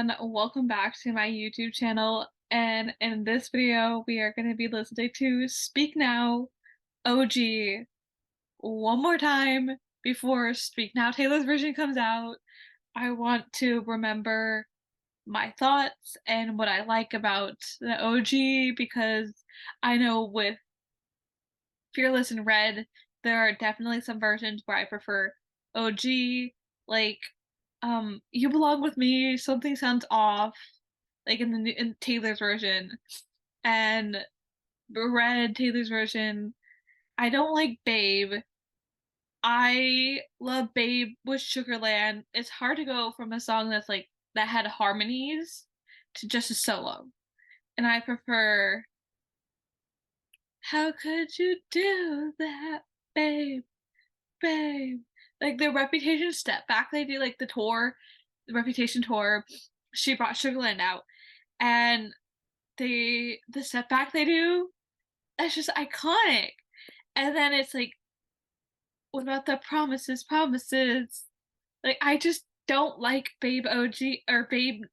everyone, welcome back to my YouTube channel. And in this video, we are going to be listening to Speak Now OG one more time before Speak Now Taylor's version comes out. I want to remember my thoughts and what I like about the OG because I know with Fearless and Red, there are definitely some versions where I prefer OG, like You Belong With Me, Something Sounds Off, like in Taylor's version, and Red Taylor's version. I don't like Babe. I love Babe with Sugarland. It's hard to go from a song that had harmonies to just a solo. And I prefer How Could You Do That, Babe, Babe. Like the Reputation step back they do like the Reputation tour, she brought Sugarland out and the step back they do, that's just iconic. And then it's like, what about the promises, promises? Like I just don't like Babe OG or Babe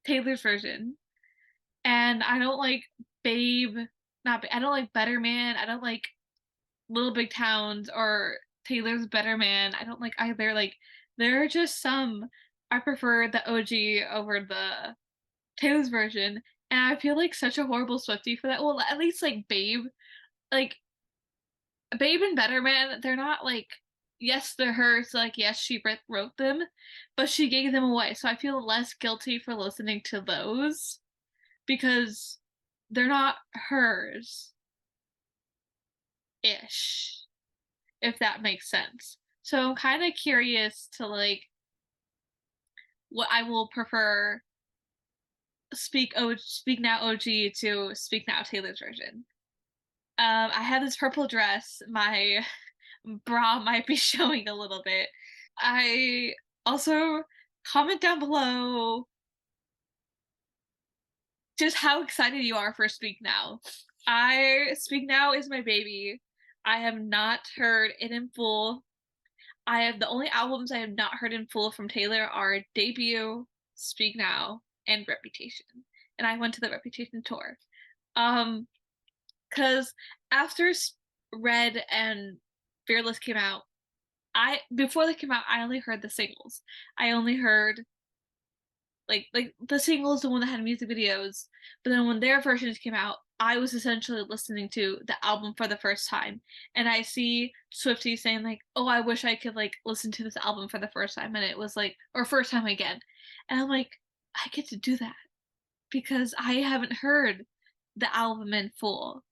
Taylor's version. And I don't like Babe, I don't like Better Man. I don't like Little Big Towns or Taylor's Better Man. I don't like either. Like there are just some I prefer the OG over the Taylor's version. And I feel like such a horrible Swiftie for that. Well, at least like like Babe and Better Man, they're not like, yes, they're hers, like, yes, she wrote them, but she gave them away. So I feel less guilty for listening to those because they're not hers ish, if that makes sense. So I'm kind of curious to like what I will prefer Speak Now OG to Speak Now Taylor's version. I have this purple dress. My bra might be showing a little bit. I also comment down below just how excited you are for Speak Now. I Speak Now is my baby. I have not heard it in full. I have the only albums I have not heard in full from Taylor are Debut, Speak Now, and Reputation. And I went to the Reputation tour. Um, because after Red and Fearless came out, I before they came out, I only heard the singles. I only heard like the single is the one that had music videos, but then when their versions came out, I was essentially listening to the album for the first time. And I see Swiftie saying like, "Oh, I wish I could like listen to this album for the first time," and it was like, or first time again. And I'm like, I get to do that because I haven't heard the album in full.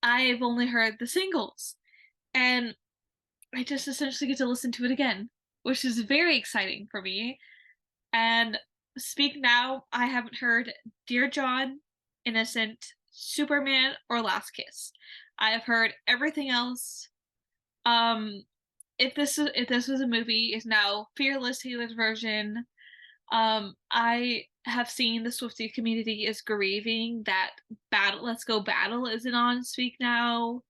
I've only heard the singles, and I just essentially get to listen to it again, which is very exciting for me. And Speak Now, I haven't heard Dear John, Innocent, Superman, or Last Kiss. I have heard everything else. Um, if this was a movie, is now Fearless Taylor's version. I have seen the Swiftie community is grieving that Battle Let's Go Battle isn't on Speak Now.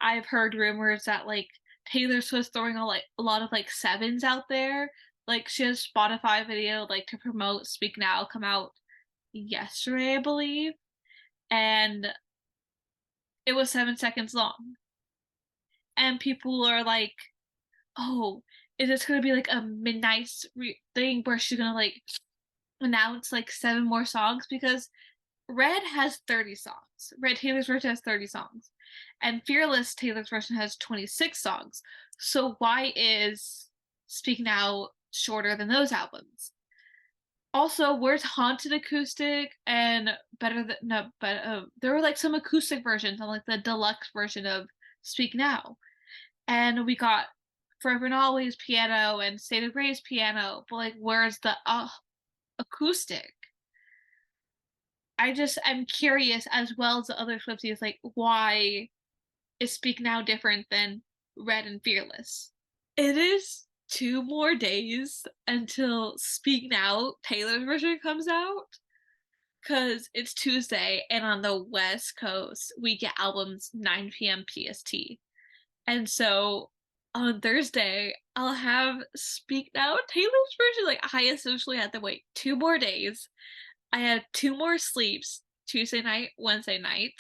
I've heard rumors that like Taylor Swift's throwing a lot of like sevens out there. Like she has Spotify video like to promote Speak Now come out yesterday, I believe, and it was 7 seconds long. And people are like, "Oh, is this gonna be like a midnight thing where she's gonna like announce like seven more songs?" Because Red has 30 songs. Red Taylor's version has 30 songs. And Fearless Taylor's version has 26 songs. So why is Speak Now shorter than those albums? Also, where's Haunted Acoustic and Better Than no, but there were like some acoustic versions on like the deluxe version of Speak Now. And we got Forever and Always piano and State of Grace piano, but like where's the acoustic? I'm curious as well as the other Swifties, like why is Speak Now different than Red and Fearless? It is 2 more days until Speak Now Taylor's version comes out because it's Tuesday and on the West Coast we get albums 9 p.m. PST. And so on Thursday I'll have Speak Now Taylor's version. Like I essentially had to wait 2 more days. I had 2 more sleeps, Tuesday night, Wednesday night,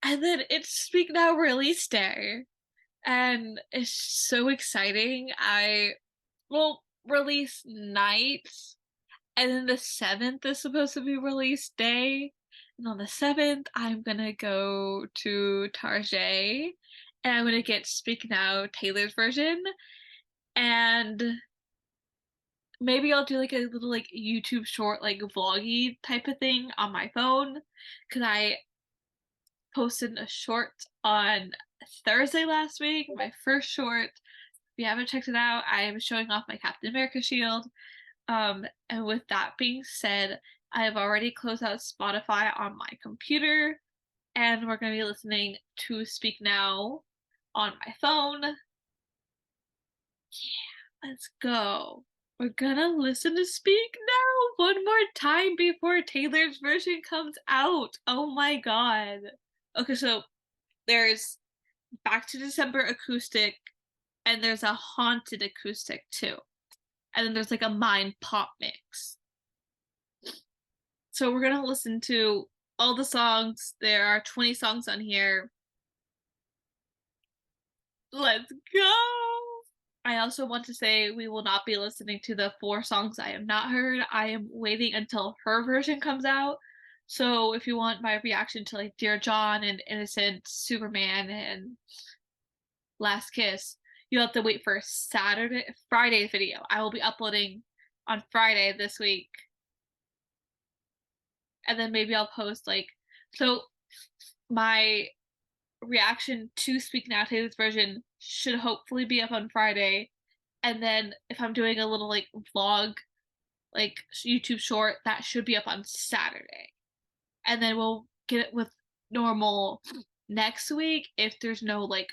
and then it's Speak Now release day. And it's so exciting. I will release night, and then the 7th is supposed to be release day. And on the 7th, I'm gonna go to Tarjay and I'm gonna get Speak Now Taylor's version. And maybe I'll do like a little like YouTube short, like vloggy type of thing on my phone. Cause I posted a short on Thursday last week, my first short. If you haven't checked it out, I am showing off my Captain America shield. And with that being said, I have already closed out Spotify on my computer, and we're going to be listening to Speak Now on my phone. Yeah, let's go. We're gonna listen to Speak Now one more time before Taylor's version comes out. Oh my god. Okay, so there's Back to December acoustic, and there's a haunted acoustic too. And then there's like a mind pop mix. So we're gonna listen to all the songs. There are 20 songs on here. Let's go! I also want to say we will not be listening to the 4 songs I have not heard. I am waiting until her version comes out. So if you want my reaction to like Dear John and Innocent, Superman, and Last Kiss, you have to wait for Friday's video. I will be uploading on Friday this week. And then maybe I'll post like, so my reaction to Speak Now Taylor's version should hopefully be up on Friday. And then if I'm doing a little like vlog, like YouTube short, that should be up on Saturday. And then we'll get it with normal next week if there's no like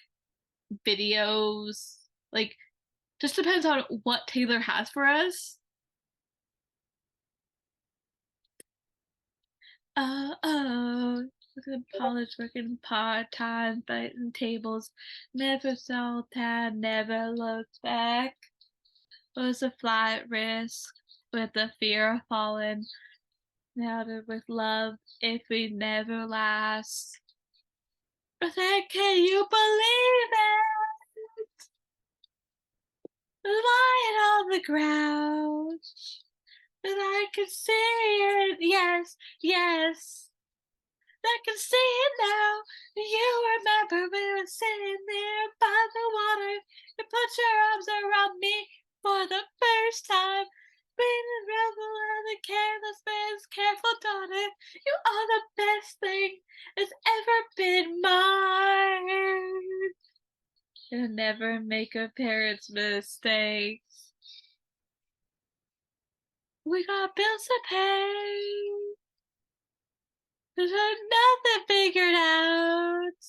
videos. Like, just depends on what Taylor has for us. Oh, looking college, working part time, biting tables, never saw time, never looked back. Was a flight risk with the fear of falling, never with love if we never last. But then, can you believe it? Lying on the ground, and I can see it. Yes, yes. I can see it now. You remember we were sitting there by the water. You put your arms around me for the first time. Being a rebel and a careless man's careful daughter. You are the best thing that's ever been mine. You'll never make a parent's mistakes. We got bills to pay. There's nothing figured out.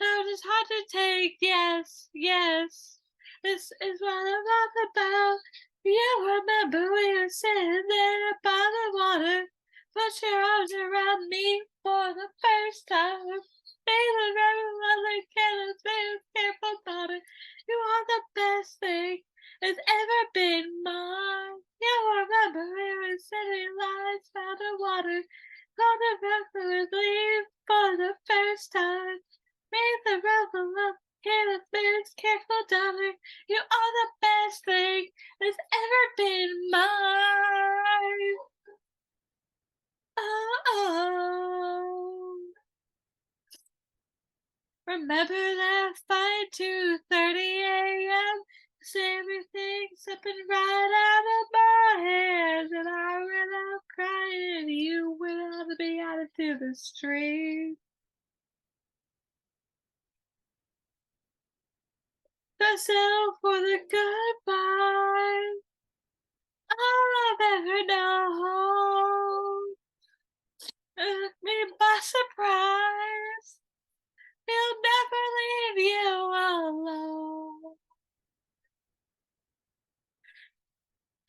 Now it's hard to take. Yes, yes. This is what I'm all about. You remember we were sitting there by the water. Put your arms around me for the first time. Feeling everyone like Kenneth, careful daughter. You are the best thing that's ever been mine. You remember we were sitting lights by the water. On the river leave for the first time. Made the rebel of Caleb's careful daughter. You are the best thing that's ever been mine. Oh, oh. Remember that fight 2:30 a.m. Everything slipping right out of my hands, and I ran out crying, and you went out to me out into the street. Myself for the goodbye all I've ever known. Took me by surprise. He'll never leave you alone.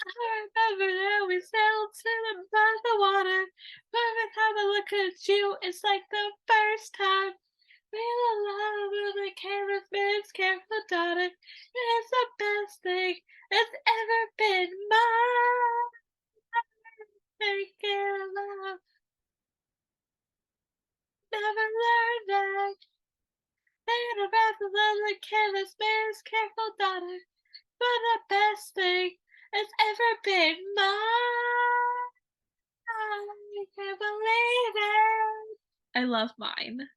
I remember that we sailed to by the water. Every time I look at you, it's like the first time. Feel the love of the careless man's careful daughter. Yes, the breath of the careless man's careful daughter. For the best thing has ever been mine. I can't believe it. I love mine.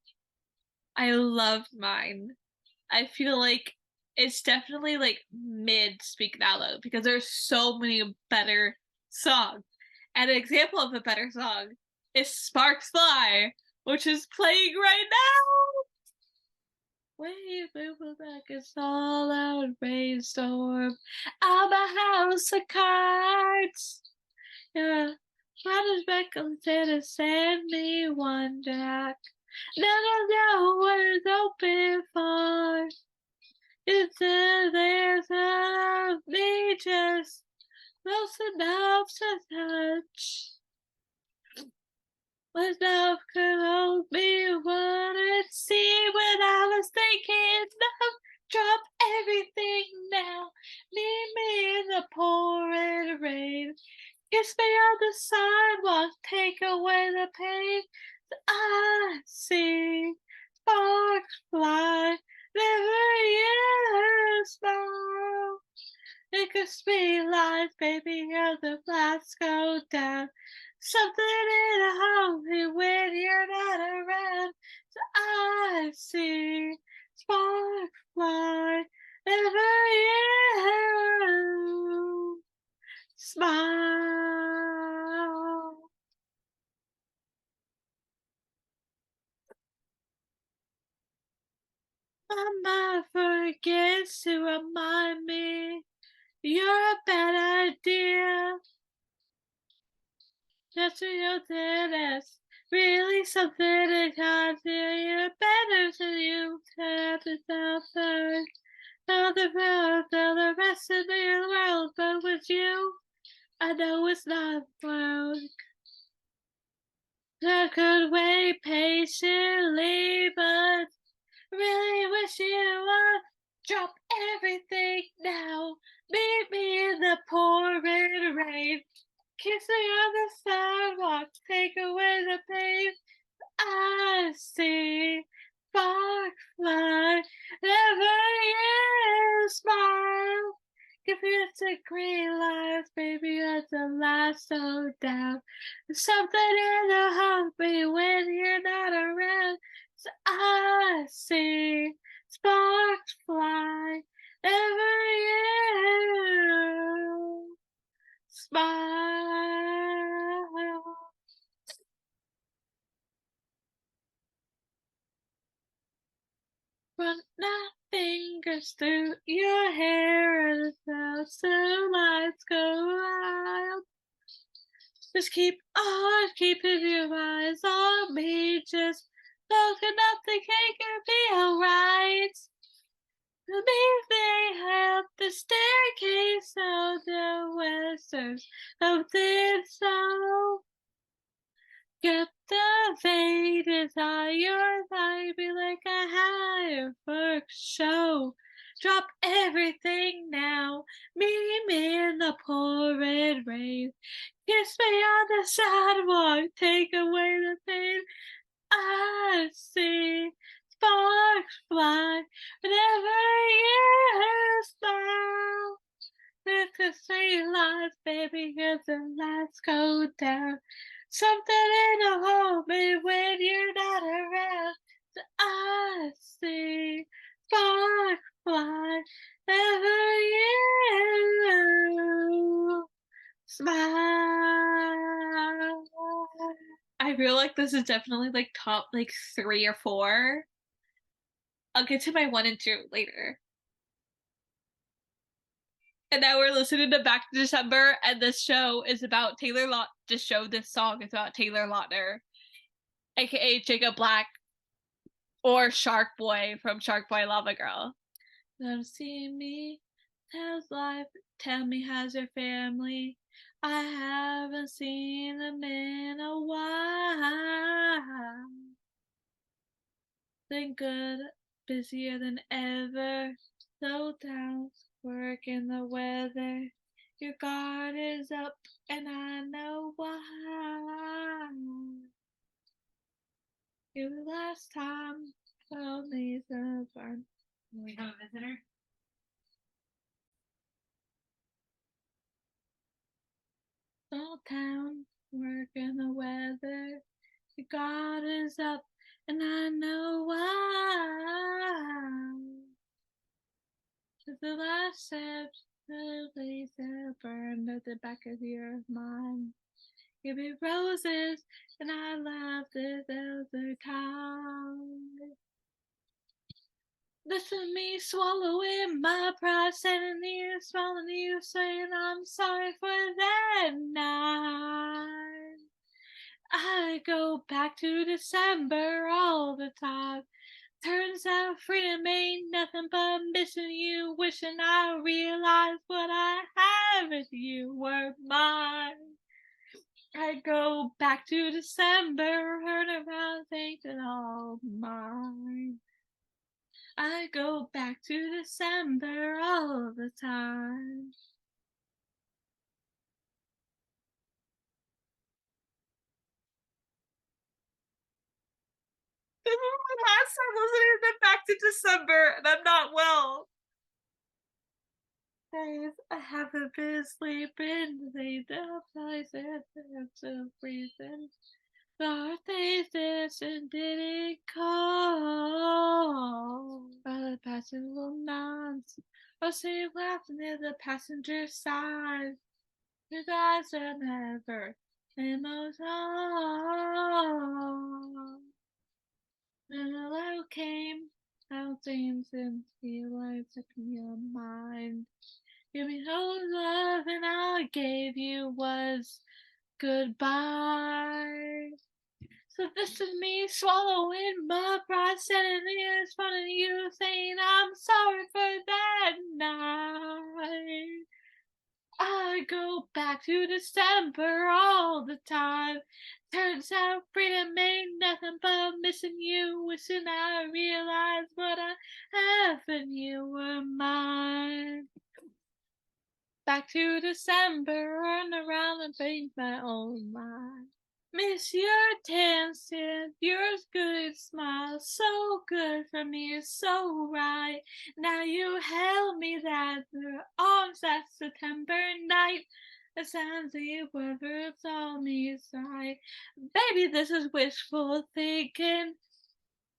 I love mine. I feel like it's definitely like mid Speak Now though, because there's so many better songs. And an example of a better song is Sparks Fly, which is playing right now. Wave over back, it's all out rainstorm. I'm a house of cards. Yeah, brothers back to send me one jack. None of know what it's open for. It's there's of me just close enough to touch. Was enough could hold me what it seemed when I was thinking of drop everything now. Meet me in the pouring rain. Kiss me on the sidewalk, take away the pain. I see sparks fly, never you smile. It could be life, baby, hear the lights go down. Something in a home when you're not around. So I see sparks fly, never you smile. My mind forgets to remind me you're a bad idea. Just your tennis, really something to consider. You're better than you have to suffer. Now the rest of the world, but with you, I know it's not work. I could wait patiently, but really wish you would drop everything now. Meet me in the pouring rain. Kiss me on the sidewalk, take away the pain. I see sparks fly, never you smile. Give me the green lights, baby, at the last so down. There's something in the heartbeat when you're not around. So I see sparks fly, never you smile. Run my fingers through your hair and the lights go wild. Just keep on keeping your eyes on me. Just looking up the cake and be alright. Leave they have the staircase of the westerns of this soul. Get the faded higher, might be like a higher for show. Drop everything now, meet me in the pouring rain. Kiss me on the sidewalk, take away the pain. I see sparks fly whenever you smile. With the street lights, baby, as the lights go down. Something in the home when you're not around. So I see sparks fly, ever you smile. I feel like this is definitely like top like 3 or 4. I'll get to my 1 and 2 later. And now we're listening to Back to December, and this show is about Taylor Lot. This show, this song is about Taylor Lautner, aka Jacob Black, or Shark Boy from Shark Boy Lava Girl. Don't see me, how's life? Tell me, how's your family? I haven't seen them in a while. Been good, busier than ever. Slow down, work in the weather. Your guard is up, and I know why. You last time told me the We have a visitor. Small town, work in the weather. The God is up, and I know why. To the last steps, the laser burned at the back of your mind. Give me roses, and I love this other time. Listen to me swallowing my pride, standing here, smiling at you, saying I'm sorry for that night. I go back to December all the time. Turns out freedom ain't nothing but missing you, wishing I realized what I have if you were mine. I go back to December, turn around, thinking all mine. I go back to December all the time. This is my last time listening to Back to December, and I'm not well. Days I haven't been sleeping, they don't I said there's a reason. Birthdays this and didn't call. By the passenger nonce, or say laughing near the passenger side. His eyes are never in those arms. And the light came, out dreams and feelings up in your mind. Give me no love and all I gave you was goodbye. So this is me swallowing my pride, standing there in front of you, saying I'm sorry for that night. I go back to December all the time. Turns out freedom ain't nothing but missing you, wishing I realized what I have and you were mine. Back to December, run around and paint my own mind. Miss your dancing, your good smile, so good for me, so right. Now you held me that through arms that September night. The sounds of your words on me side. Baby, this is wishful thinking.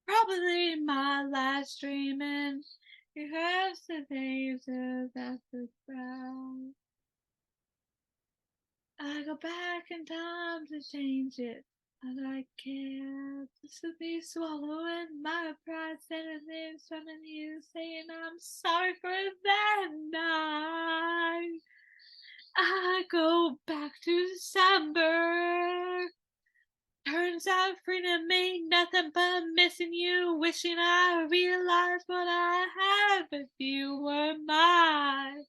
Probably my last dreaming. You have the days of that the ground. I go back in time to change it, but I can't. This would be swallowing my pride, standing there in front of you, saying I'm sorry for that night. I go back to December. Turns out freedom ain't nothing but missing you, wishing I realized what I have if you were mine.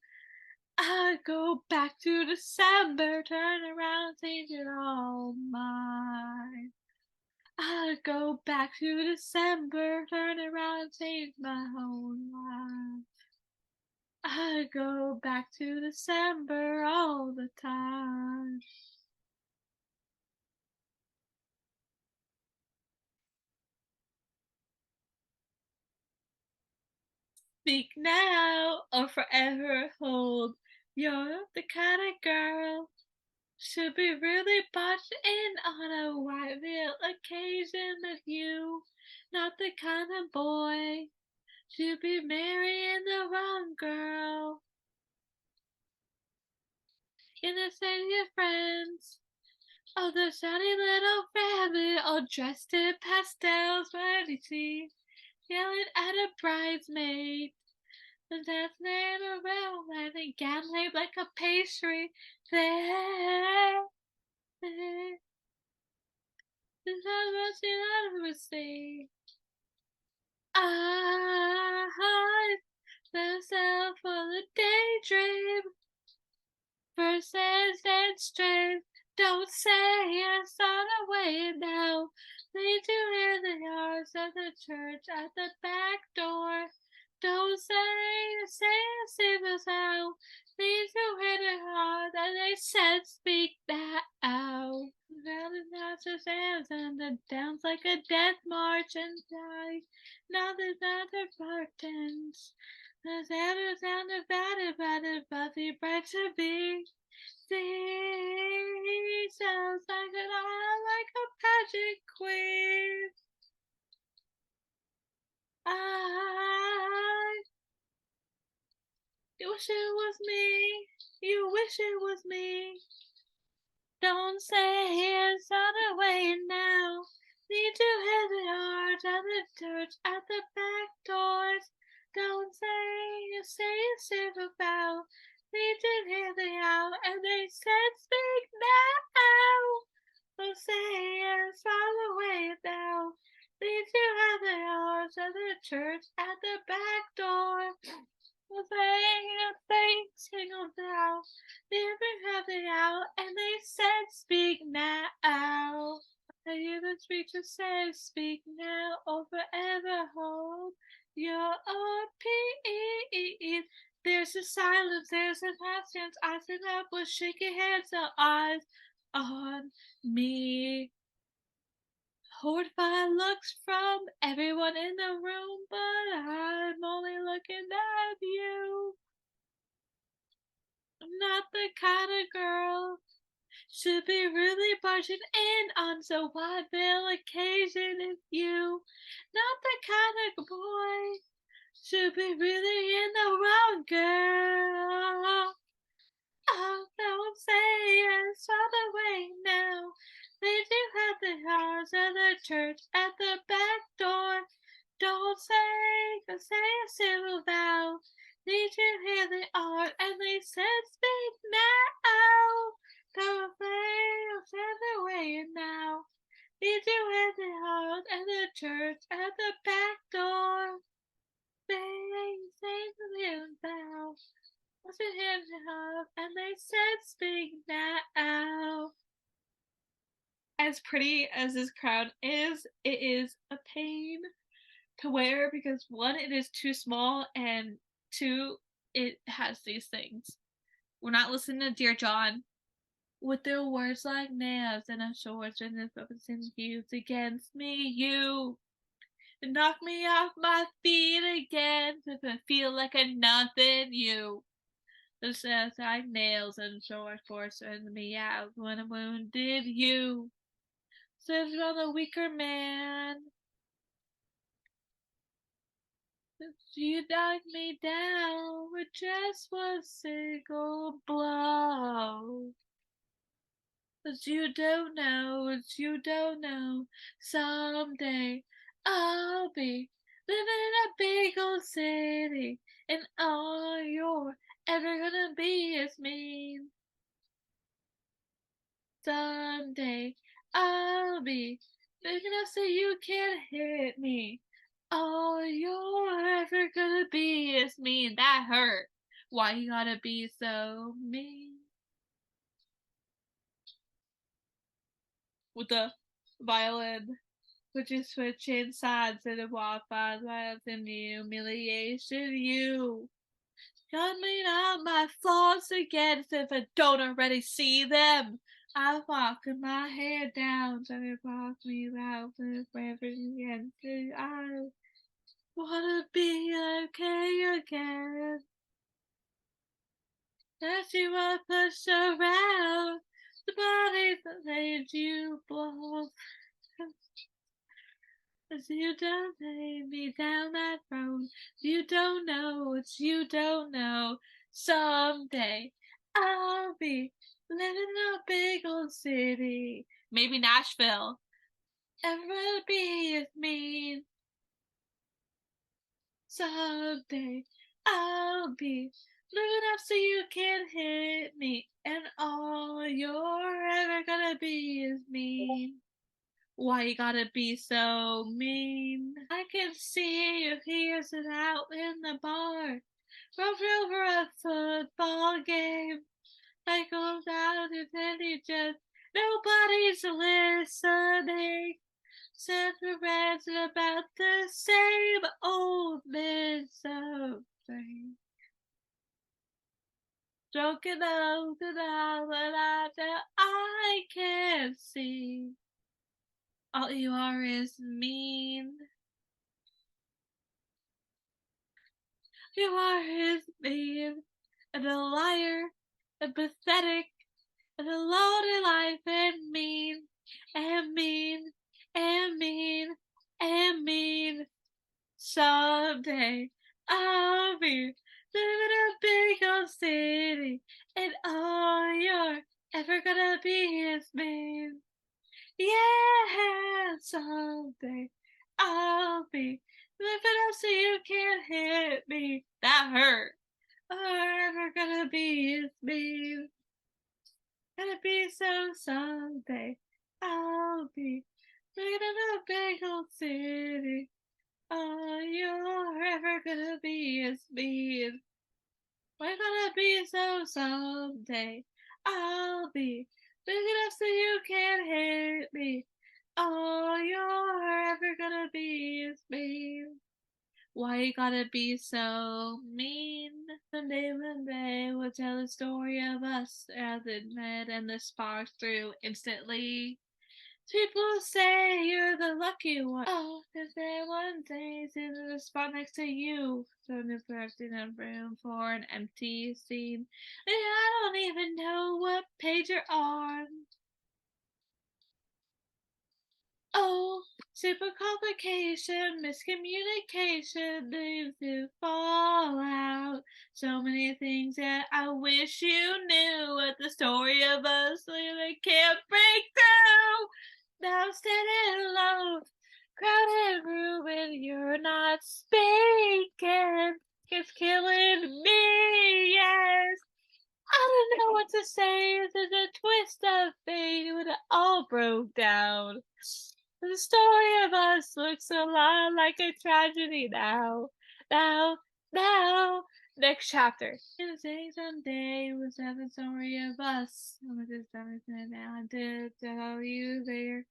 I go back to December, turn around, change it all mine. I go back to December, turn around, change my whole life. I go back to December all the time. Speak now or forever hold. You're the kind of girl should be really botched in on a white veil occasion with you. Not the kind of boy should be marrying the wrong girl. In the city of friends, oh, the shiny little family all dressed in pastels, where do you see? Yelling at a bridesmaid. The dancing around like a gambling like a pastry. There. This is what you never see. I myself for the daydream. Verses and strength. Don't say I saw the way now. Lead you in the yards of the church at the back door. Don't say the sound. Lead you in the heart and they said speak that out. Round and out the sands and the downs like a death march and die. Now there's not importance. The shadows sound divided by the fuzzy bright to be. See, sounds like an eye like a pageant queen. I you wish it was me. You wish it was me. Don't say it's on the way now. Need to hit the yards at the church at the back doors. Don't say you say it's safe about. Need to hear the out and they said speak now. Don't say it's on the way now. Need to have the yards at the church at the back door. They singled out, never have it out, and they said, speak now. I hear the preacher say, speak now or forever hold your peace. There's a silence, there's an absence. I sit up with shaky heads, so eyes on me. Horrified looks from everyone in the room, but I'm only looking at you. I'm not the kind of girl should be really barging in on so wide-bill occasion if you. Not the kind of boy should be really in the wrong girl. Oh, don't say it's all the way now. They do have the house of the church at the back door. Don't say, cause say a civil vow. Need you hear the art and they said speak now. Don't say, I'll send away now. Need you hear the heart and the church at the back door. Say the little vow. Was it him to hug? And they said, speak now. As pretty as this crown is, it is a pain to wear because one, it is too small, and two, it has these things. We're not listening to Dear John with their words like nails and a sword and the weapons used against me. You knock me off my feet again if I feel like a nothing. You the says like nails and sword forcing me out when I wounded you. Says you're the weaker man. You knocked me down with just one single blow. But you don't know, someday I'll be living in a big old city, and all you're ever gonna be is me. Someday I'll be big enough so you can't hit me. All you're ever gonna be is me, and that hurt. Why you gotta be so mean? With the violin, which is switching sides and the Wi-Fi lives in the humiliation. You got me on my flaws again, if I don't already see them. I walk with my hair down, so it walks me out with everything again. I wanna be okay again. That you are pushed around, the bodies that made you blow. As you don't lay me down that road, you don't know what you don't know. Someday I'll be living in a big old city, maybe Nashville. Everybody be is mean. Someday I'll be living up so you can't hit me, and all you're ever gonna be is mean. Why you gotta be so mean? I can see you hears it out in the bar. Rubbed over a football game. I goes out and then he just nobody's listening. Said the rest about the same old misery. Drunk enough to know that I can't see. All you are is mean. You are is mean, and a liar, and pathetic, and a lonely life, and mean, and mean, and mean, and mean. Someday I'll be living in a big old city, and all you're ever gonna be is me. Yeah, someday I'll be living up so you can't hit me. That hurt. All you're ever gonna be is me. Gonna be so someday I'll be living in a big old city. All you're ever gonna be is me. We're gonna be so someday. I'll be big enough so you can't hate me. All you're ever gonna be is me. Why you gotta be so mean? Someday one day we'll tell the story of us as it met and the sparks through instantly. People say you're the lucky one. Oh, 'cause there one day is in the spot next to you. So if perhaps in a room for an empty scene. And I don't even know what page you're on. Oh, super complication, miscommunication, leaves to fall out. So many things that I wish you knew. What the story of us really can't break through. Now standing alone, crowded room, and you're not speaking. It's killing me, yes. I don't know what to say. There's a twist of fate when it all broke down. The story of us looks a lot like a tragedy now. Now, now. Next chapter. Someday was having story of us. I'm just everything now I did tell you there.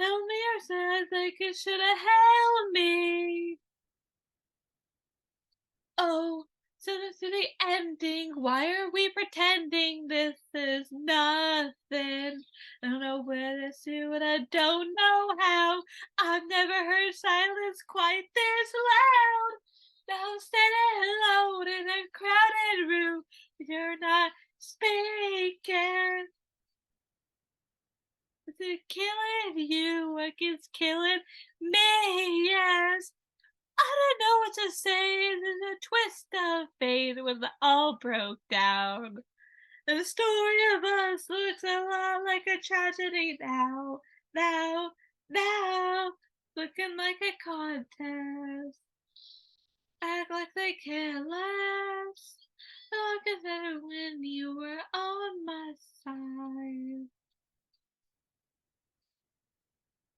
Tell me your side like you should have held me. Oh, so this is the ending. Why are we pretending this is nothing? I don't know where to do and I don't know how. I've never heard silence quite this loud. Now standing alone in a crowded room, you're not speaking. Is it killing you like it's killing me? Yes. I don't know what to say. There's a twist of fate when it all broke down. And the story of us looks a lot like a tragedy now. Now, now, looking like a contest. Act like they care less. Look at that when you were on my side.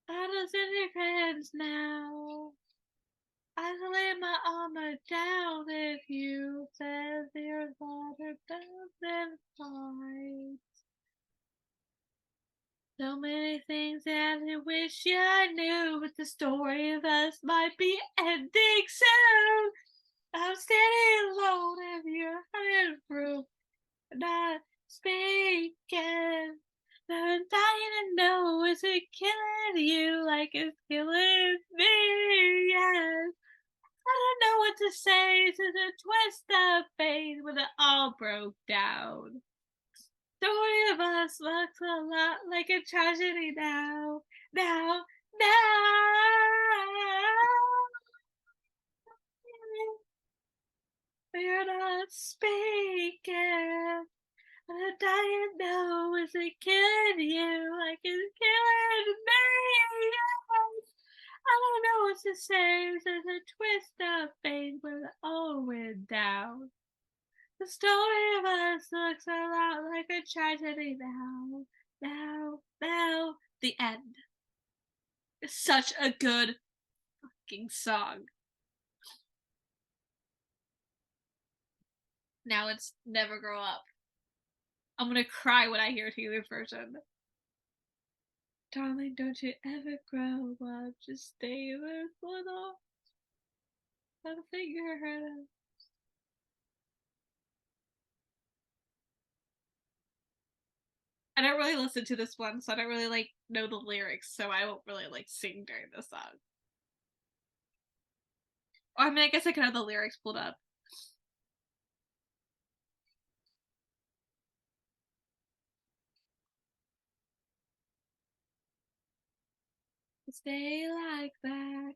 Battles in your hands now. I lay my armor down if you said you're better than fight. So many things that I wish I knew, but the story of us might be ending soon. I'm standing alone in your hundred room, not speaking. I'm dying to know, is it killing you like it's killing me? Yes. I don't know what to say to the twist of fate when it all broke down. Story of us looks a lot like a tragedy now. Now, now. We're not speaking. I'm dying now. Is it killing you like it's killing me? Yes. I don't know what to say. There's a twist of fate when it all went down. The story of us looks a lot like a tragedy now. Now, now, the end. It's such a good fucking song. Now it's Never Grow Up. I'm gonna cry when I hear Taylor's version. Darling, don't you ever grow up. Just stay this little. I'll figure it out. I don't really listen to this one, so I don't really like know the lyrics, so I won't really like sing during this song. Or I mean, I guess I could have the lyrics pulled up. Stay like that.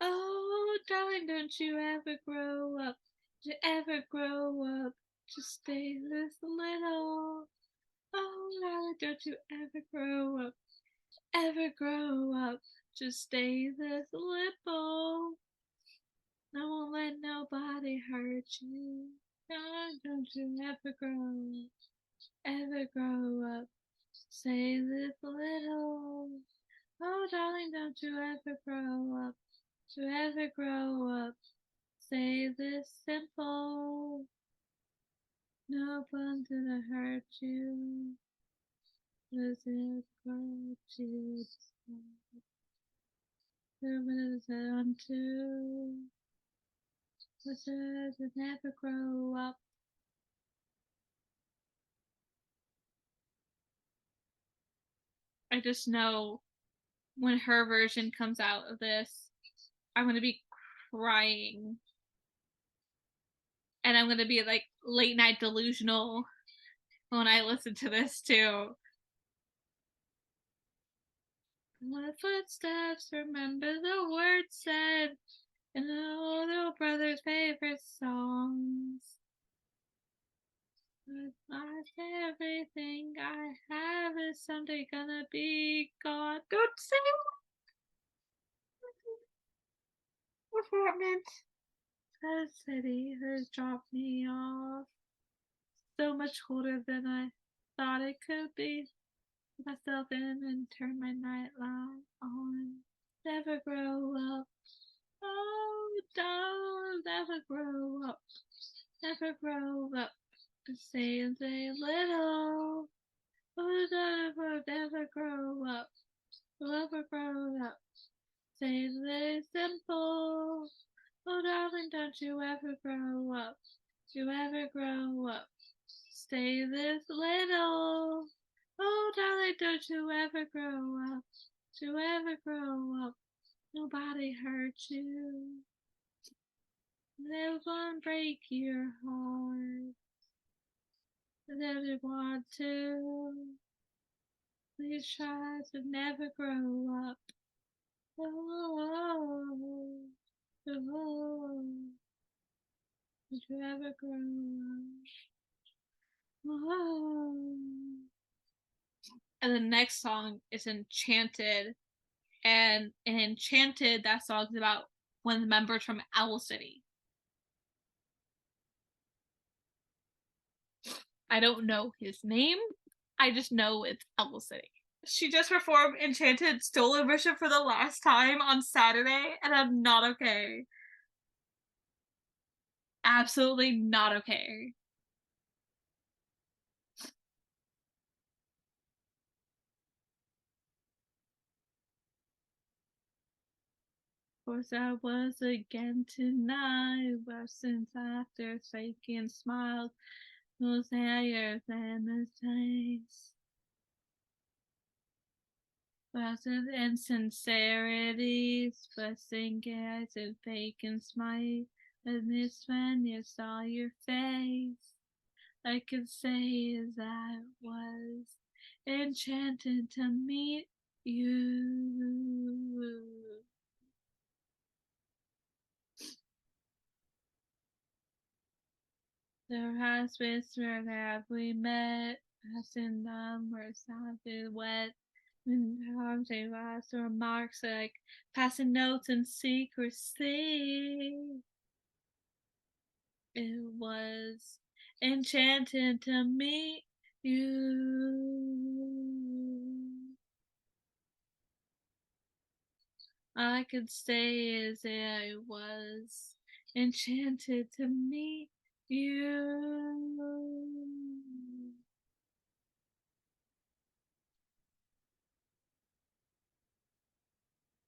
Oh, darling, don't you ever grow up. Don't you ever grow up. Just stay this little. Oh, darling, don't you ever grow up. Ever grow up. Just stay this little. I won't let nobody hurt you. Oh, don't you ever grow up. Ever grow up. Stay this little. Oh, darling, don't you ever grow up. To ever grow up. Say this simple. No one's gonna hurt you. Does it hurt you? Who is it unto? Does it never grow up? I just know when her version comes out of this, I'm gonna be crying. And I'm gonna be like late night delusional when I listen to this too. My footsteps, remember the words said in the older brother's favorite songs. But everything I have is someday gonna be gone. Don't say what meant. The city has dropped me off. So much colder than I thought it could be. Put myself in and turn my nightlight on. Never grow up. Oh, don't ever grow up. Never grow up. Stay and say little. Oh, never grow up. Never grow up. Say the simple. Oh, darling, don't you ever grow up. You ever grow up. Stay this little. Oh, darling, don't you ever grow up. You ever grow up. Nobody hurt you. They won't break your heart. They want to. Please try to never grow up. Oh, oh, did you ever grow up? Oh. And the next song is Enchanted. And in Enchanted, that song's about one of the members from Owl City. I don't know his name. I just know it's Owl City. She just performed Enchanted Stolen version for the last time on Saturday, and I'm not okay. Absolutely not okay. Of course, I was again tonight, but since after faking smiles, was higher than the taste. Wasn't insincerities, fussing guys and faking smile. And this when you saw your face, I could say as I was enchanted to meet you. There has been where have we met, passing numbers sounded wet. And times they last remarks like passing notes in secrecy. It was enchanted to meet you. I could stay as I was, enchanted to meet you.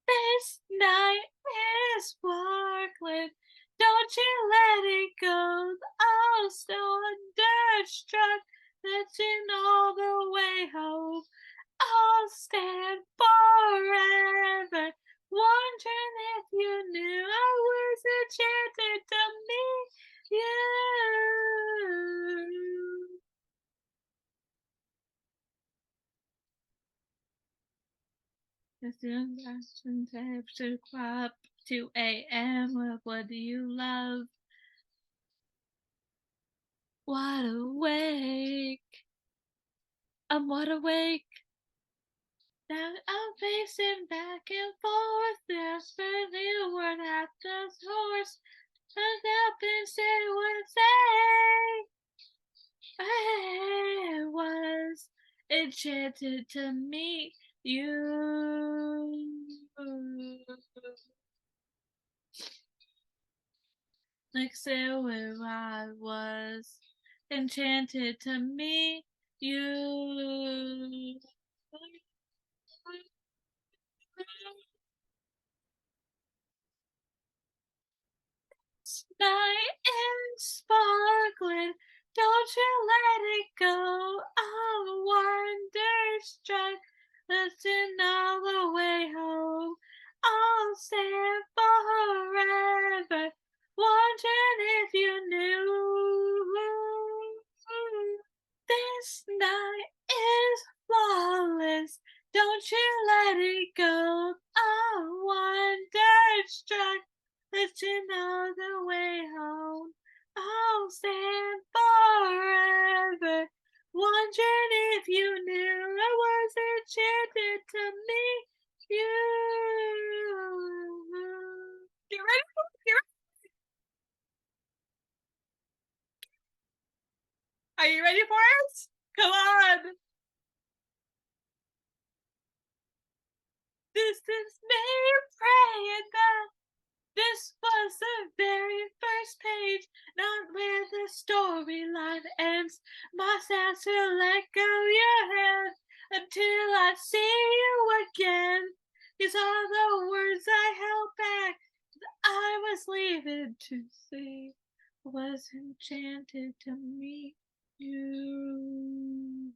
This night is sparkling. Don't you let it go. Oh, so understruck. Searching all the way home. I'll stand forever. Wondering if you knew I was enchanted to meet you. The sun temperature crop 2 a.m. What do you love? Wide awake. I'm wide awake. Now I'm pacing back and forth. There's the word after horse. And up and said what say. I was enchanted to meet you. Next day where I was enchanted to meet you. Night and sparkling, don't you let it go. I'm wonderstruck, listen all the way home. I'll stand forever, wondering if you knew. This night is flawless, don't you let it go. I'm wonderstruck, listen all the way home. I'll stand forever, wondering if you knew I was enchanted to meet you. You ready? Are you ready for it? Come on. This is me praying that this was the very first page, not where the storyline ends. Must have to let go your hand until I see you again. These are the words I held back. I was leaving to say, was enchanted to meet you.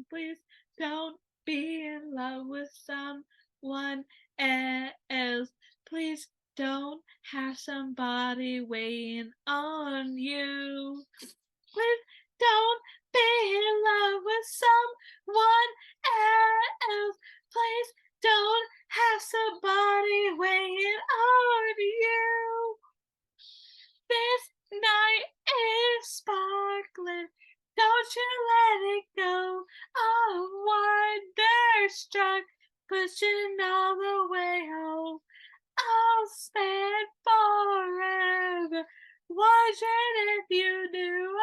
Please don't be in love with someone else. Please don't have somebody waiting on you. Please don't be in love with someone else. Please don't have somebody waiting on you. This night is sparkling. Don't you let it go. I'm wonderstruck, pushing all the way home. I'll stand forever, wondering if you knew.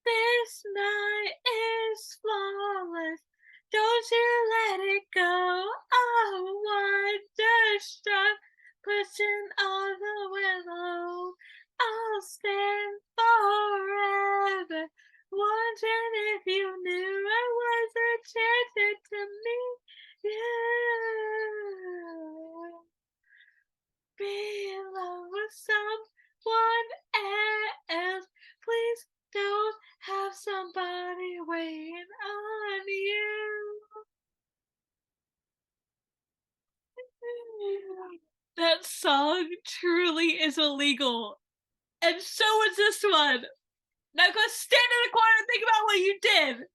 This night is flawless. Don't you let it go. I'm wonderstruck, pushing all the way low. I'll stand forever, wondering if you knew I was enchanted to meet you. Be in love with someone else. Please don't have somebody waiting on you. That song truly is illegal. And so is this one. Now go stand in the corner and think about what you did.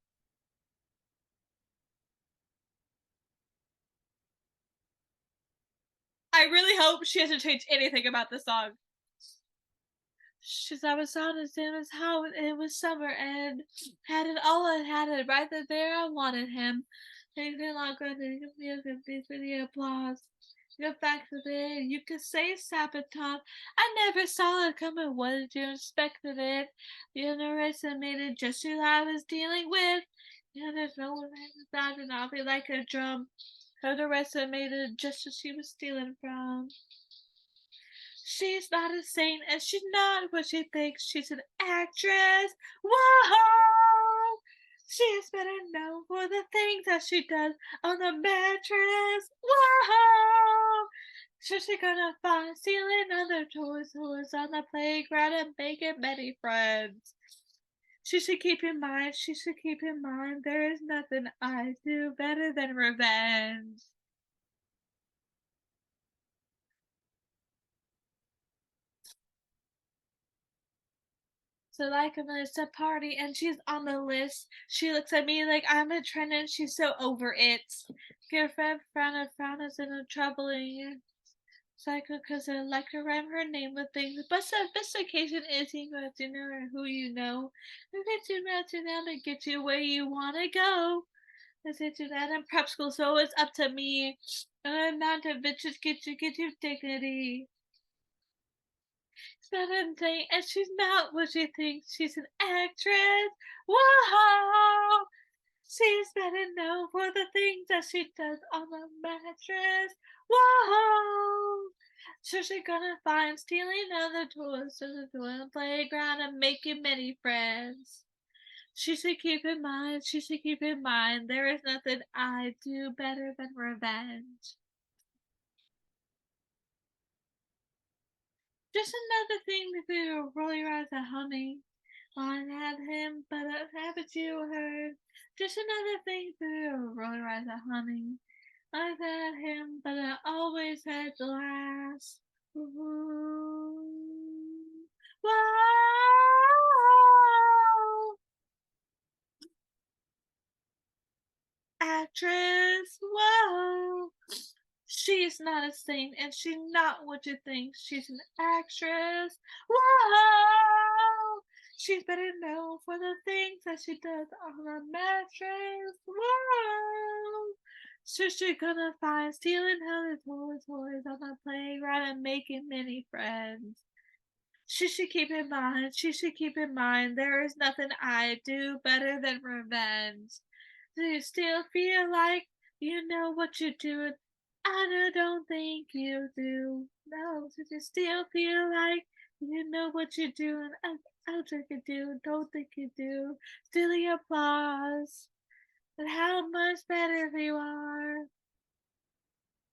I really hope she hasn't changed anything about the song. Cause I was honest, it was how it was summer and had it all and had it right there. I wanted him. Things are not going to be for the applause. Go back to there, you could say sabotage. I never saw it coming. What did you expected it? You underestimated just who I was dealing with. You know, there's no one that and I'll be like a drum. Underestimated just who she was stealing from. She's not a saint and she's not what she thinks. She's an actress. Whoa! She is better known for the things that she does on the mattress. Whoa! So she gonna find stealing other toys on the playground and making many friends. She should keep in mind, there is nothing I do better than revenge. So like it's a party and she's on the list. She looks at me like I'm a trend and she's so over it. Girlfriend, frown is in a troubling cycle because I like to rhyme her name with things. But sophistication is equal to know who you know. Who gets you now to get you where you wanna go. I said to that in prep school, so it's up to me. An amount of bitches get you dignity. It's not anything, and she's not what she thinks. She's an actress. Whoa! She's better known for the things that she does on the mattress. Whoa! So she's gonna find stealing other toys to the toilet playground and making many friends. She should keep in mind, there is nothing I do better than revenge. Just another thing to do, roll your eyes at honey. I had him, but haven't you heard? Just another thing to do, roll your eyes at honey. I've had him, but I always had the last. Ooh. Whoa! Actress, whoa! She's not a saint, and she's not what you think. She's an actress. Whoa! She's better known for the things that she does on the mattress. Whoa! So she's gonna find stealing her toys on the playground and making many friends. She should keep in mind, there is nothing I do better than revenge. Do you still feel like you know what you're doing? I don't think you do. No, do you still feel like you know what you're doing? I think you do, don't think you do. Still the applause. And how much better you are.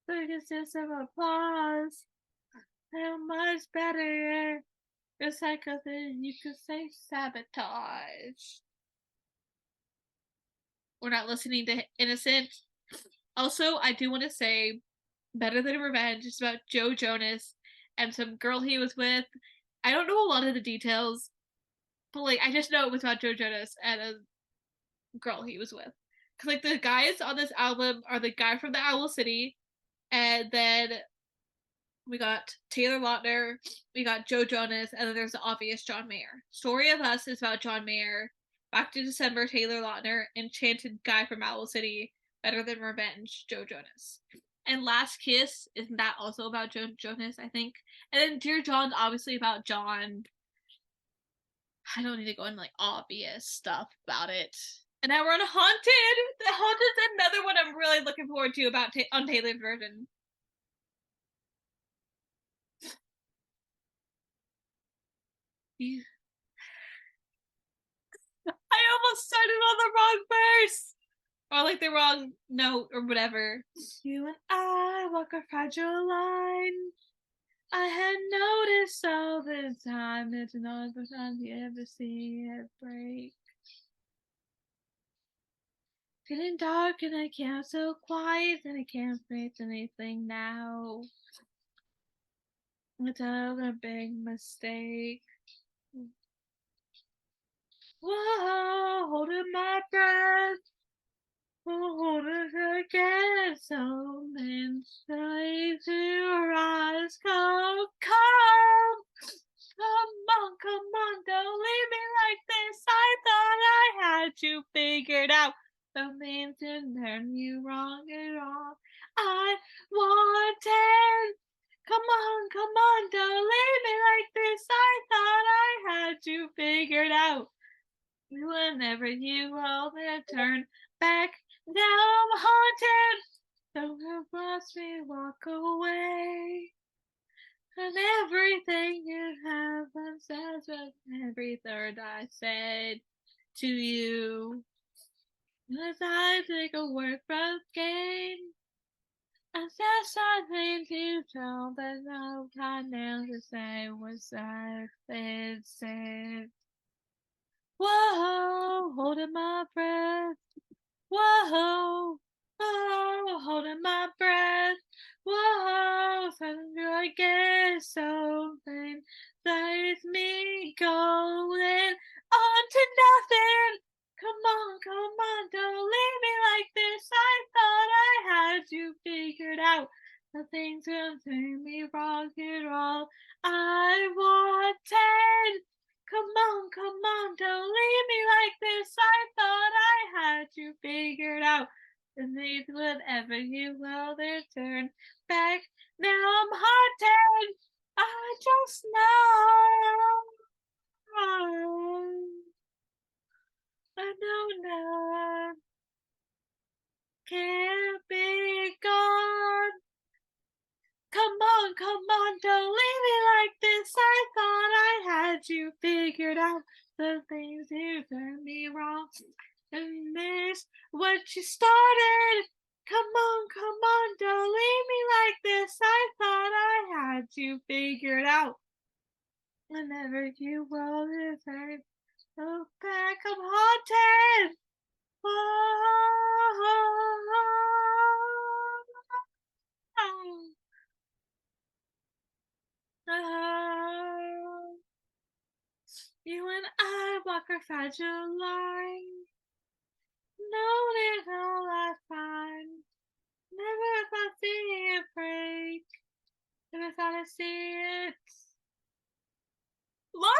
Look, it's just some applause. How much better. It's like a thing you could say sabotage. We're not listening to Innocent. Also, I do want to say Better Than Revenge is about Joe Jonas and some girl he was with. I don't know a lot of the details, but like I just know it was about Joe Jonas and a girl he was with. Cause like the guys on this album are the guy from the Owl City, and then we got Taylor Lautner, we got Joe Jonas, and then there's the obvious John Mayer. Story of Us is about John Mayer. Back to December, Taylor Lautner. Enchanted Guy from Owl City. Better Than Revenge, Joe Jonas. And Last Kiss, isn't that also about Joe Jonas, I think? And then Dear John's obviously about John. I don't need to go into like obvious stuff about it. And now we're on Haunted. The Haunted's another one I'm really looking forward to about on Taylor's version. I almost started on the wrong verse. Or like the wrong note or whatever. You and I walk a fragile line. I had noticed all the time. It's not the time you ever see it break. Getting dark and I can't so quiet and I can't face anything now. It's a big mistake. Whoa, holding my breath. Hold it again, so mentally to your eyes come. Come on, don't leave me like this. I thought I had you figured out. Don't mean to turn you wrong at all. I wanted. Come on, don't leave me like this. I thought I had you figured out. Whenever you all there turn back, now I'm haunted. Don't watch me walk away. And everything you have says every third I said to you. As I take a word from game, I said something to tell, but no time else to say was I said. Whoa, holding my breath. Whoa, whoa, holding my breath. Whoa, suddenly I get something that is me going on to nothing. Come on, don't leave me like this. I thought I had you figured out. Nothing's gonna turn me wrong at all. I wanted. Come on, don't leave me like this. I thought I had you figured out. And these whenever you will return back. Now I'm haunted. I just know. I don't know. Can't be gone. Come on, don't leave me like this. I thought I had you figured out. The things you turned me wrong. And this what you started. Come on, don't leave me like this. I thought I had you figured out. Whenever you will return, look back, I'm haunted. You and I walk a fragile line. No, there's no last time. Never thought see it break. Never thought I'd see it. Love.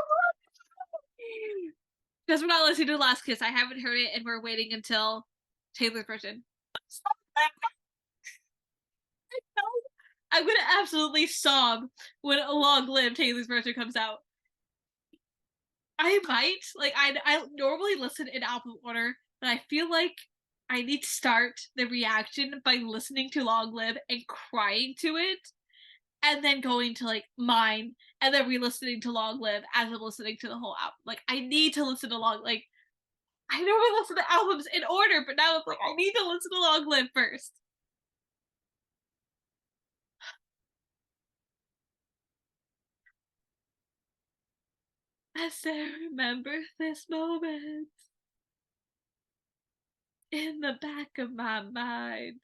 Because we're not listening to Last Kiss. I haven't heard it, and we're waiting until Taylor's version. I'm gonna absolutely sob when Long Live Taylor's version comes out. I might I normally listen in album order, but I feel like I need to start the reaction by listening to Long Live and crying to it, and then going to like mine, and then re-listening to Long Live as I'm listening to the whole album. Like I need to listen to I normally listen to albums in order, but now it's like I need to listen to Long Live first. As I remember this moment in the back of my mind,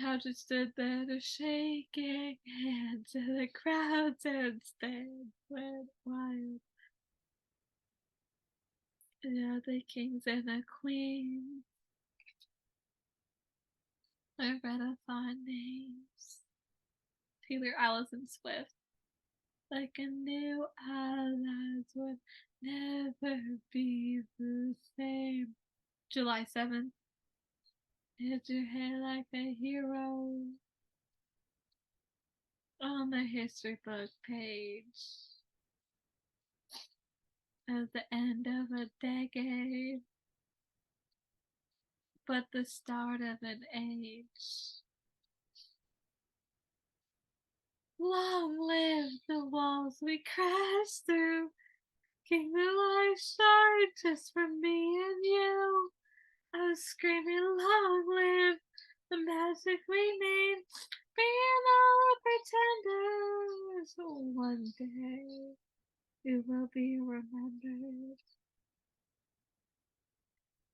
how she stood there shaking hands and the crowds and stands went wild. Yeah, the kings and the queens are Renaissance names. Taylor Allison Swift. Like I knew our lives would never be the same. July 7th. Hit your head like a hero on the history book page. At the end of a decade, but the start of an age. Long live the walls we crashed through. King the light shine just for me and you. I was screaming, long live the magic we made. Being all pretenders. One day it will be remembered.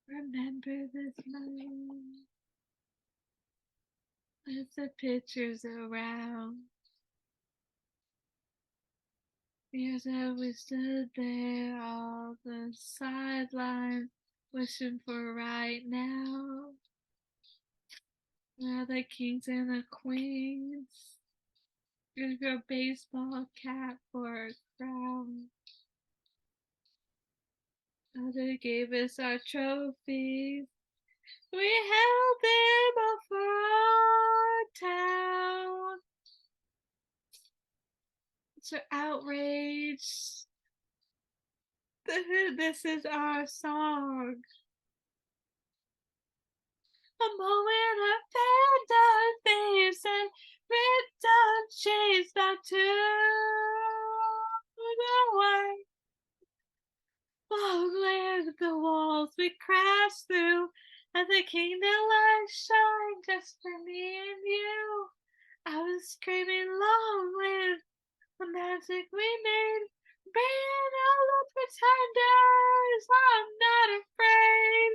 Remember this moment. As the pictures around. Years ago we stood there, all the sidelines, wishing for right now. Now the kings and the queens. Give your baseball cap for a crown. Mother gave us our trophies. We held them up for our town. It's an outrage. This is our song. A moment of phantom thieves and random chase back to the way. Long live the walls we crashed through, and the kingdom light shined just for me and you. I was screaming, long live the magic we made. Bring all the pretenders, I'm not afraid.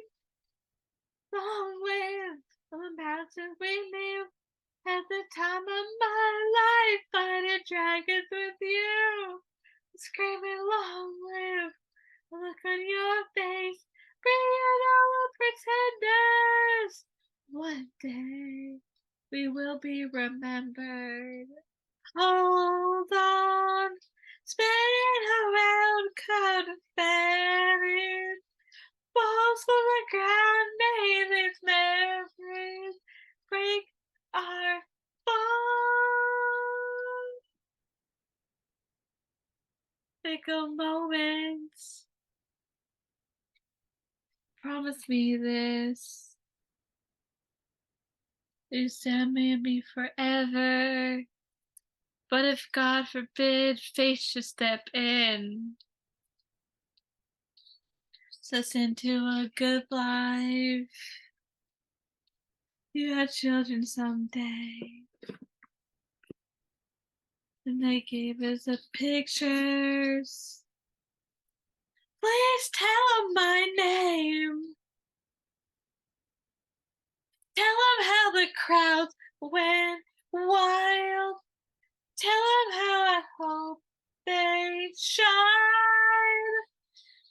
Long live the magic we made. At the time of my life, fighting dragons with you. Screaming, long live the look on your face. Bring all the pretenders. One day we will be remembered. Hold on, spinning around, confetti. Balls on the ground, may these memories break our bonds. Fickle moments. Promise me this. You stand by me forever. But if God forbid fate should step in, us into a good life, you had children someday. And they gave us the pictures. Please tell them my name. Tell them how the crowds went wild. Tell them how I hope they shine.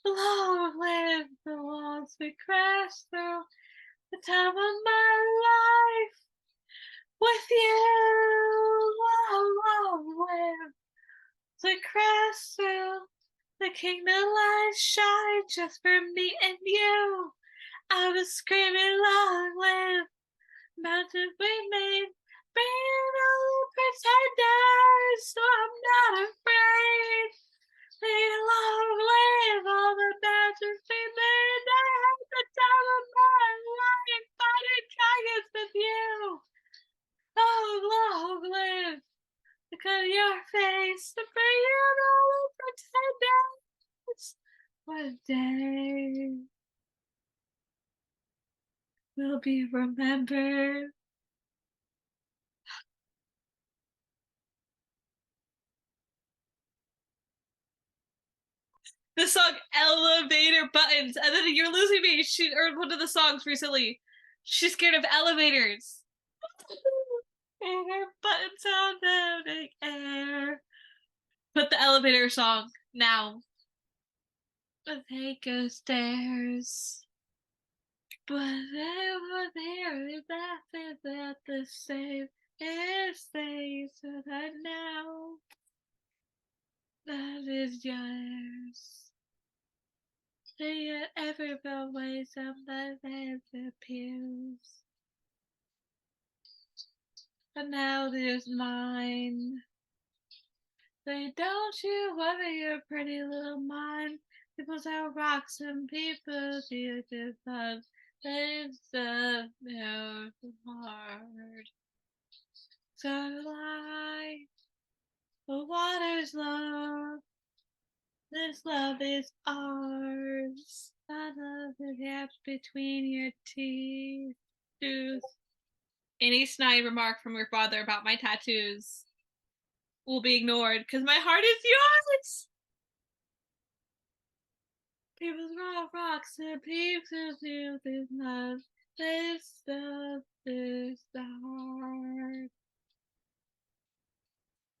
Long live the walls we crashed through. The time of my life with you. Long live the crash through. The kingdom light shine just for me and you. I was screaming, long live mountains we made. Bring all the pretenders, so I'm not afraid. Long live all the mountains we made. I had the time of my life fighting dragons with you. Long live look on your face to bring out all the pretenders. One day will be remembered. The song Elevator Buttons, and then You're Losing Me. She heard one of the songs recently. She's scared of elevators. And her buttons on the air. Put the elevator song now. They go stairs. But they were there, they laughed at the same as they so that now that is yours. They get everybody ways sometimes it appears. But now there's mine. Say, don't you worry your pretty little mind. People are rocks and people do just love. It's the hard. So like the water's love. This love is ours. I love the gaps between your teeth. Any snide remark from your father about my tattoos will be ignored because my heart is yours. People's rocks and pieces of this love. This love is the heart.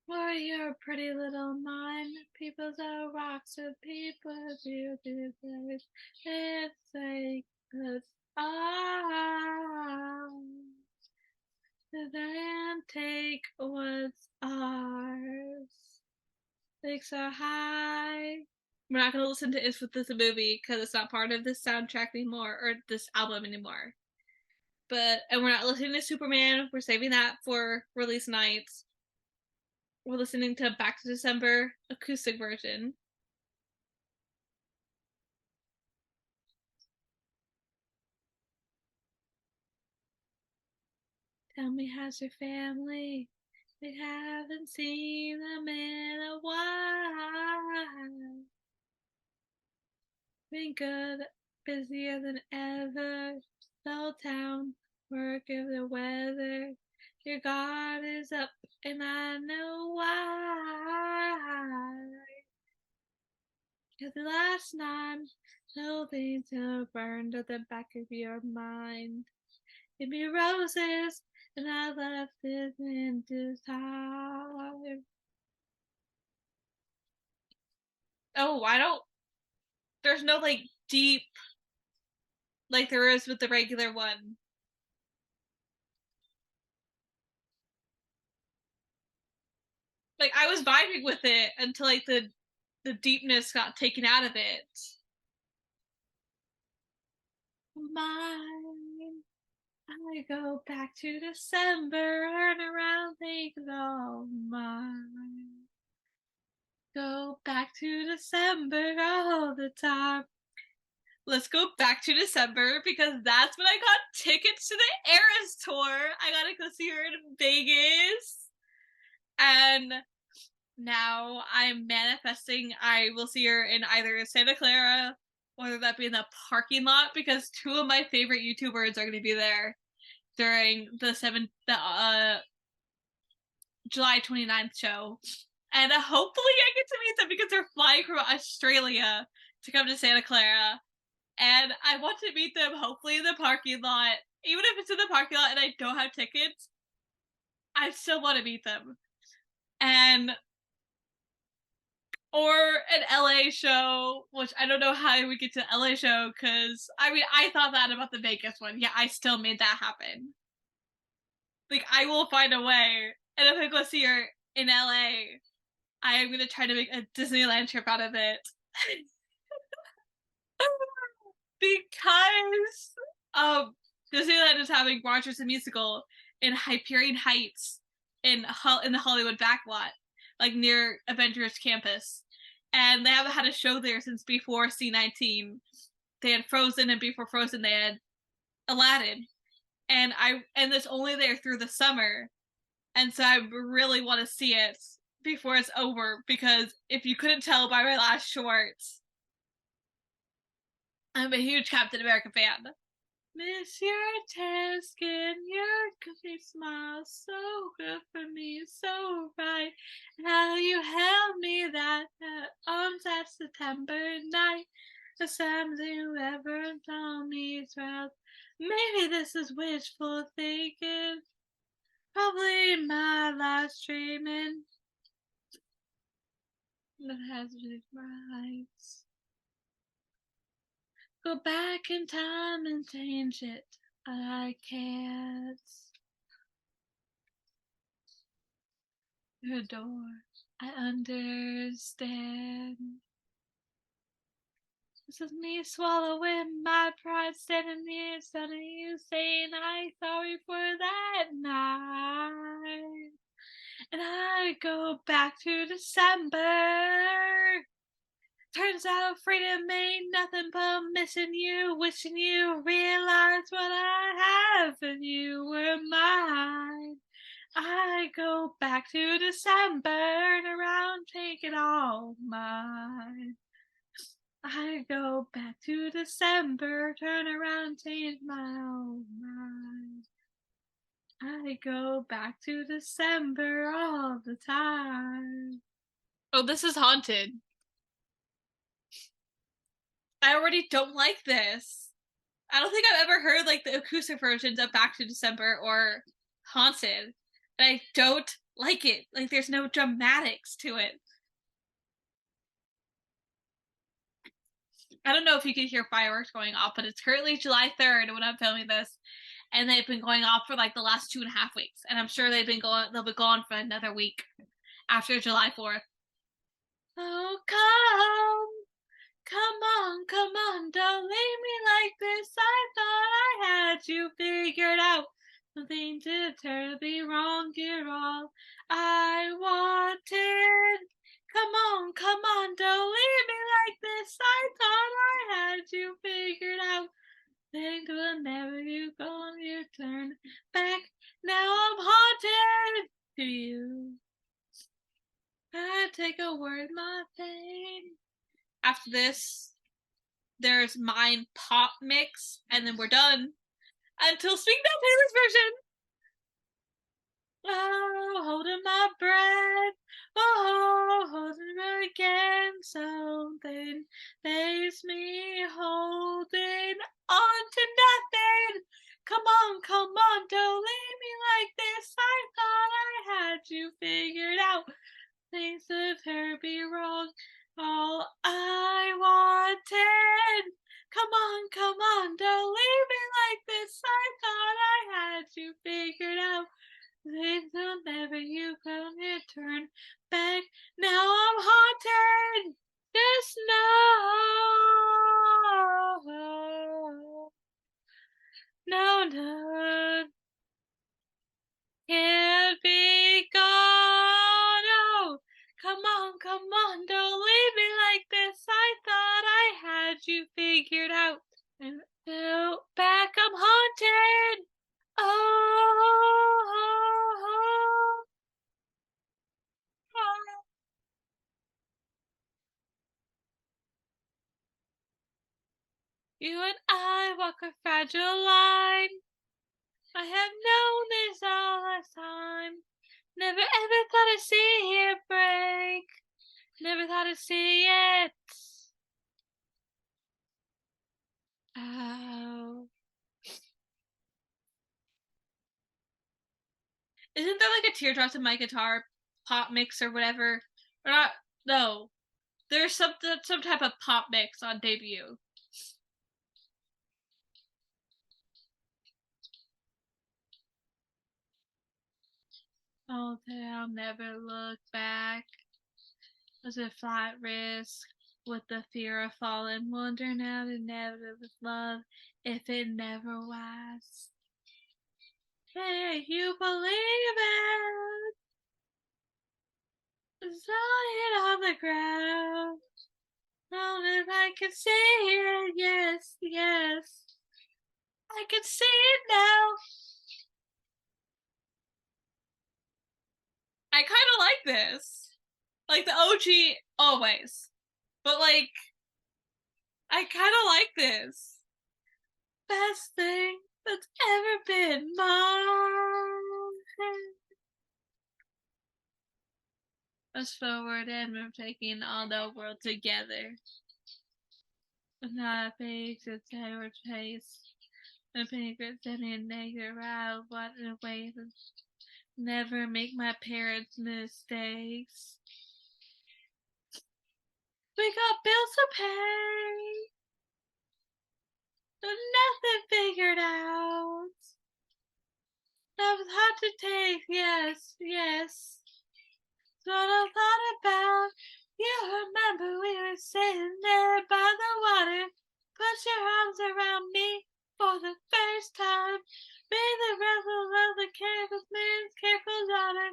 For your pretty little mind, people's rocks and people do this. It's like us ours. Then take what's ours. Stakes are high. We're not going to listen to Is With This a Movie because it's not part of this soundtrack anymore or this album anymore. And we're not listening to Superman. We're saving that for release nights. We're listening to Back to December acoustic version. Tell me, how's your family? We haven't seen them in a while. Been good, busier than ever. The whole town work of the weather. Your guard is up, and I know why. 'Cause the last night, no things are burned at the back of your mind. Give me roses, and I left it into time. Oh, I don't. There's no like deep like there is with the regular one. Like I was vibing with it until like the deepness got taken out of it. Mine. I go back to December and around think all mine. Go back to December all the time. Let's go back to December because that's when I got tickets to the Eras tour. I got to go see her in Vegas. And now I'm manifesting I will see her in either Santa Clara, whether that be in the parking lot, because two of my favorite YouTubers are going to be there during the July 29th show. And hopefully I get to meet them because they're flying from Australia to come to Santa Clara. And I want to meet them hopefully in the parking lot. Even if it's in the parking lot and I don't have tickets, I still want to meet them. And or an LA show, which I don't know how we get to LA show because I mean I thought that about the Vegas one. Yeah, I still made that happen. Like I will find a way. And if I go see her in LA, I am gonna try to make a Disneyland trip out of it. Because Disneyland is having Rogers the Musical in Hyperion Heights in the Hollywood backlot, like near Avengers Campus, and they haven't had a show there since before C-19. They had Frozen, and before Frozen, they had Aladdin, and it's only there through the summer, and so I really want to see it before it's over because if you couldn't tell by my last shorts, I'm a huge Captain America fan. Miss your tan skin, your goofy smile, so good for me, so right. How you held me that arms that September night. The something you ever told me felt. Maybe this is wishful thinking. Probably my last dreaming. That has been right. Go back in time and change it. I can't. Your door, I understand. This is me swallowing my pride, standing here, suddenly you saying I'm sorry for that night. And I go back to December. Turns out freedom ain't nothing but missing you, wishing you realized what I have and you were mine. I go back to December and around, take it all mine. I go back to December, turn around, change my own mind. I go back to December all the time. Oh, this is haunted. I already don't like this. I don't think I've ever heard like the acoustic versions of Back to December or Haunted. And I don't like it. Like there's no dramatics to it. I don't know if you can hear fireworks going off, but it's currently July 3rd when I'm filming this. And they've been going off for like the last 2.5 weeks. And I'm sure they'll be gone for another week after July 4th. Oh, come on, don't leave me like this. I thought I had you figured out. Nothing to terribly wrong, you're all I wanted. Come on, don't leave me like this. I thought I had you figured out. Think whenever you go, you turn back. Now I'm haunted to you. I take a word, my pain. After this, there's mine pop mix, and then we're done. Until Speak Now Taylor's version. Oh, holding my breath. Oh, holding her again. Something makes me holding on to nothing. Come on, don't leave me like this. I thought I had you figured out. Things of her be wrong. All I wanted. Come on, don't leave me like this. I thought I had you figured out. Things will never you come here turn back. Now I'm haunted. Just know. No, can't be gone. Oh, come on, don't leave me like this. I thought I had you figured out. And now back, I'm haunted. Oh. You and I walk a fragile line. I have known this all this time. Never ever thought I'd see it break. Never thought I'd see it. Oh. Isn't there like a Teardrops in My Guitar pop mix or whatever? Or not? No. There's some type of pop mix on debut. Oh, I'll never look back. Was a flight risk with the fear of falling, wondering how to never with love if it never was. Hey, you believe it? Lying on the ground. Long as I can see it, yes, yes. I can see it now. I kind of like this. Like the OG always. But like, I kind of like this. Best thing that's ever been mine. Us forward and we're taking on the world together. Not a big to chase. The secrets and in nature out what in ways never make my parents' mistakes. We got bills to pay, but nothing figured out. That was hard to take, yes, yes. What I thought about. You remember we were sitting there by the water. Put your arms around me for the first time. Be the rebel of the careful man's careful daughter.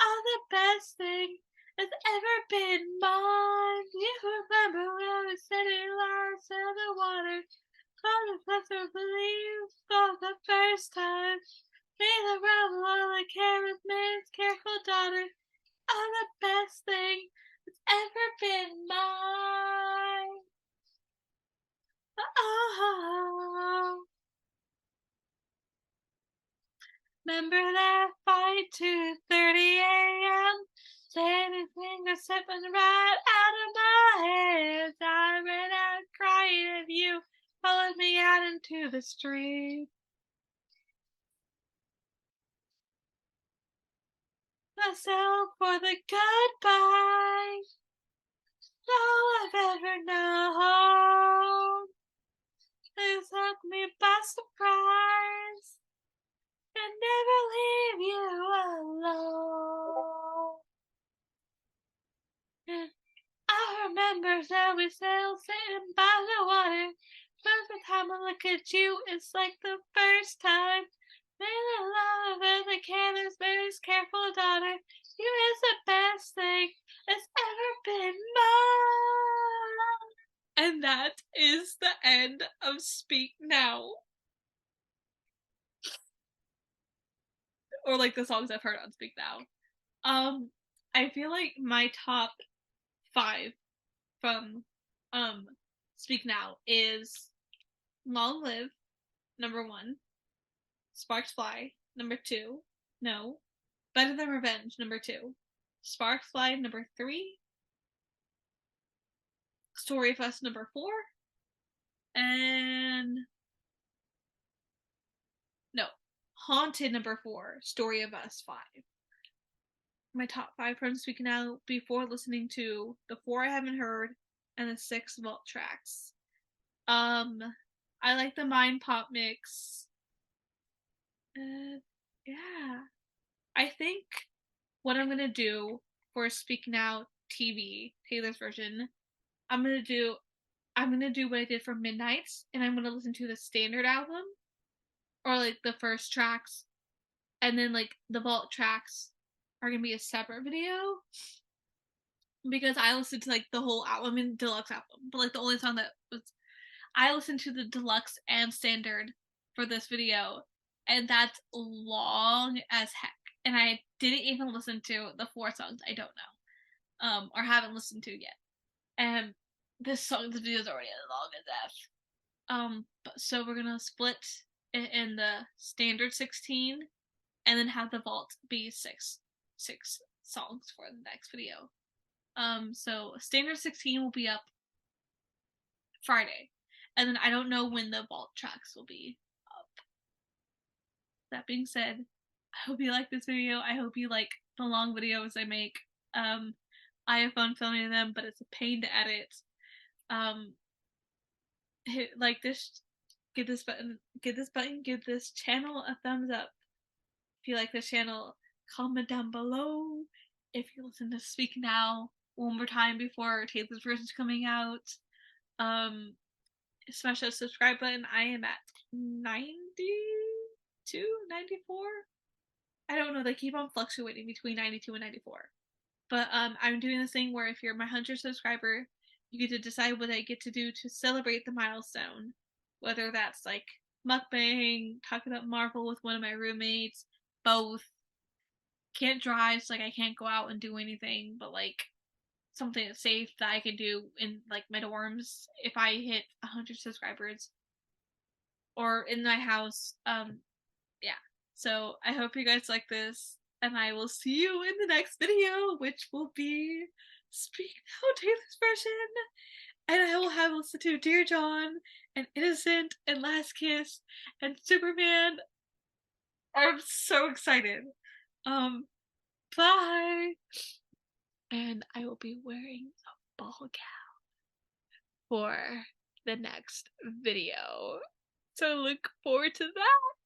All the best thing that's ever been mine. You remember when I was sitting lost in the water. Call the professor believe for the first time. Be the rebel of the careless man's careful daughter. All the best thing that's ever been mine. Oh. Remember that fight 2:30 a.m. Sandy fingers slipping right out of my hands. I ran out crying and you followed me out into the street. Myself for the goodbye. All I've ever known. It took me by surprise and never leave you alone. And I remember that we sailed sitting by the water. Every time I look at you, it's like the first time. May the love and the careless, very careful daughter. You is the best thing that's ever been mine. And that is the end of Speak Now. Or like the songs I've heard on Speak Now. I feel like my top 5 from Speak Now is Long Live, number 1. Sparks Fly, number 2. No. Better Than Revenge, number 2. Sparks Fly, number 3. Story of Us, number 4. And no. Haunted, number 4. Story of Us, 5. My top 5 from Speaking Out before listening to the 4 I haven't heard and the 6 vault tracks. I like the Mind Pop mix. Yeah. I think what I'm gonna do for Speaking Out TV, Taylor's version, I'm gonna do what I did for Midnights, and I'm gonna listen to the standard album, or like the first tracks, and then like the vault tracks are gonna be a separate video, because I listened to like the whole album and deluxe album, but like the only song that was I listened to the deluxe and standard for this video, and that's long as heck. And I didn't even listen to the 4 songs I don't know, or haven't listened to yet. And this video is already as long as F. But so we're gonna split in the standard 16, and then have the vault be six songs for the next video. So standard 16 will be up Friday, and then I don't know when the vault tracks will be up. That being said, I hope you like this video. I hope you like the long videos I make. I have fun filming them, but it's a pain to edit. Hit like this, give this button, give this channel a thumbs up. If you like this channel, comment down below. If you listen to Speak Now one more time before Taylor's version's coming out, smash that subscribe button. I am at 92, 94. I don't know, they keep on fluctuating between 92 and 94. But I'm doing this thing where if you're my 100 subscriber, you get to decide what I get to do to celebrate the milestone. Whether that's like mukbang, talk about Marvel with one of my roommates, both. Can't drive, so like I can't go out and do anything, but like something that's safe that I can do in like my dorms if I hit 100 subscribers, or in my house. Yeah. So I hope you guys like this, and I will see you in the next video, which will be Speak Now Taylor's version. And I will have listened to Dear John and Innocent and Last Kiss and Superman. I'm so excited. Bye. And I will be wearing a ball gown for the next video. So look forward to that.